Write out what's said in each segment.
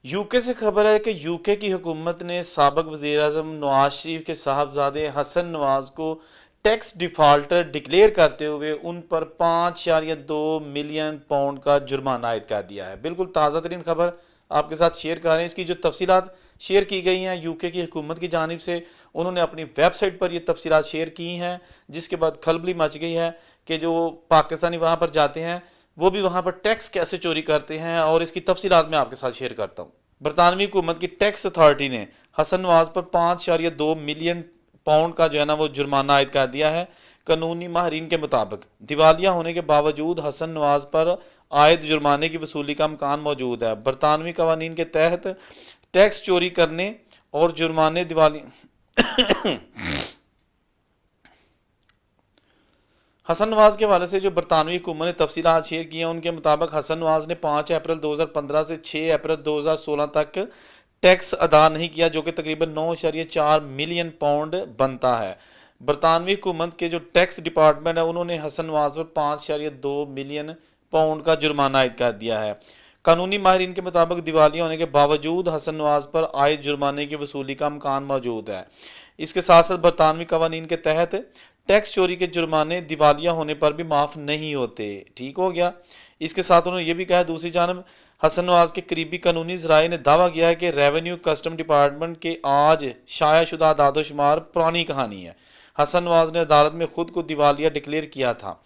UK से खबर है कि यूके की हुकूमत ने साबिक वज़ीर-ए-आज़म नवाज शरीफ के साहबजादे हसन नवाज को टैक्स डिफ़ाल्टर डिक्लेयर करते हुए उन पर 5.2 मिलियन पाउंड का जुर्माना आयद कर दिया है। बिल्कुल ताज़ा तरीन खबर आपके साथ शेयर कर रहे हैं। इसकी जो तफसीलात शेयर की गई हैं यूके की हुकूमत की जानिब से, उन्होंने अपनी वेबसाइट पर ये तफसीलात शेयर की हैं, जिसके बाद खलबली मच गई है कि जो पाकिस्तानी वहाँ पर जाते हैं वो भी वहाँ पर टैक्स कैसे चोरी करते हैं, और इसकी तफसीलात मैं आपके साथ शेयर करता हूँ। बरतानवी हुकूमत की टैक्स अथॉरिटी ने हसन नवाज पर 5.2 मिलियन पाउंड का जो है ना वो जुर्माना आयद कर दिया है। कानूनी माहरीन के मुताबिक दिवालिया होने के बावजूद हसन नवाज पर आयद जुर्माने की वसूली का इम्कान मौजूद है। बरतानवी कवानीन के तहत टैक्स चोरी करने और जुर्माने दिवाली हसन नवाज के हवाले से जो बरतानवी हुकूमत ने तफसीलात शेयर की हैं, उनके मुताबिक हसन नवाज ने 5 अप्रैल 2015 से 6 अप्रैल 2016 तक टैक्स अदा नहीं किया, जो कि तकरीबन 9.4 मिलियन पाउंड बनता है। बरतानवी हुकूमत के जो टैक्स डिपार्टमेंट है, उन्होंने हसन नवाज पर 5.2 मिलियन पाउंड का जुर्माना आयद कर दिया है। कानूनी माहरीन के मुताबिक दिवालिया होने के बावजूद हसन नवाज पर आयद जुर्माने की वसूली का इम्कान मौजूद है। इसके साथ साथ बरतानवी कवानीन के तहत टैक्स चोरी के जुर्माने दिवालिया होने पर भी माफ़ नहीं होते। ठीक हो गया। इसके साथ उन्होंने ये भी कहा, दूसरी जानब हसन नवाज के करीबी कानूनी ज़राए ने दावा किया है कि रेवेन्यू कस्टम डिपार्टमेंट के आज शायाशुदा दादोशुमार पुरानी कहानी है। हसन नवाज ने अदालत में खुद को दिवालिया डिक्लेयर किया था।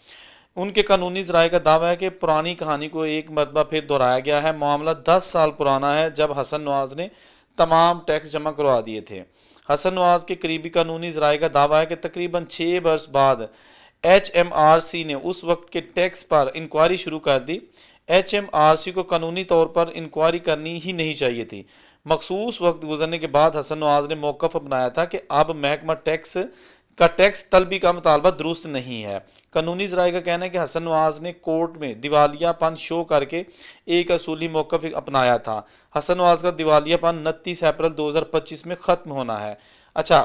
उनके कानूनी ज़राए का दावा है कि पुरानी कहानी को एक मरतबा फिर दोहराया गया है। मामला 10 साल पुराना है, जब हसन नवाज ने तमाम टैक्स जमा करवा दिए थे। हसन नवाज के करीबी कानूनी ज़राए का दावा है कि तकरीबन 6 बरस बाद HMRC ने उस वक्त के टैक्स पर इंक्वायरी शुरू कर दी। HMRC को कानूनी तौर पर इंक्वायरी करनी ही नहीं चाहिए थी। मखसूस वक्त गुजरने के बाद हसन नवाज ने मौक़िफ़ अपनाया था कि अब महकमा टैक्स तलबी का मुतालबा दुरुस्त नहीं है। कानूनी ज़राए का कहना है कि हसन नवाज ने कोर्ट में दिवालियापन शो करके एक असूली मौक़िफ़ अपनाया था। हसन नवाज का दिवालियापन 29 अप्रैल 2025 में ख़त्म होना है। अच्छा,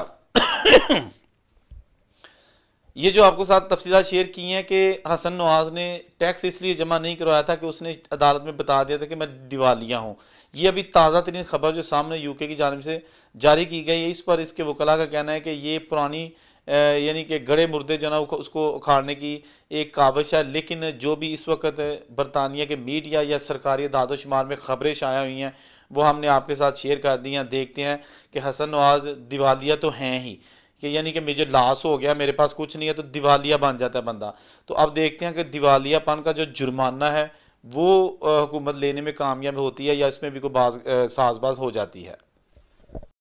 ये जो आपको साथ तफसीलात शेयर की हैं कि हसन नवाज ने टैक्स इसलिए जमा नहीं करवाया था कि उसने अदालत में बता दिया था कि मैं दिवालिया हूँ। ये अभी ताज़ा तरीन खबर जो सामने यूके की जानिब से जारी की गई है, इस पर इसके वकला का कहना है कि ये पुरानी यानी कि गड़े मुर्दे जो ना उसको उखाड़ने की एक काविश है। लेकिन जो भी इस वक्त बरतानिया के मीडिया या सरकारी दादोशुमार में ख़बरें शाया हुई हैं, वो हमने आपके साथ शेयर कर दी हैं। देखते हैं कि हसन नवाज दिवालिया तो हैं ही, कि यानी कि मुझे लॉस हो गया, मेरे पास कुछ नहीं है, तो दिवालिया बन जाता है बंदा। तो अब देखते हैं कि दिवालियापन का जो जुर्माना है वो हुकूमत लेने में कामयाब होती है या इसमें भी कोई साजबाज हो जाती है।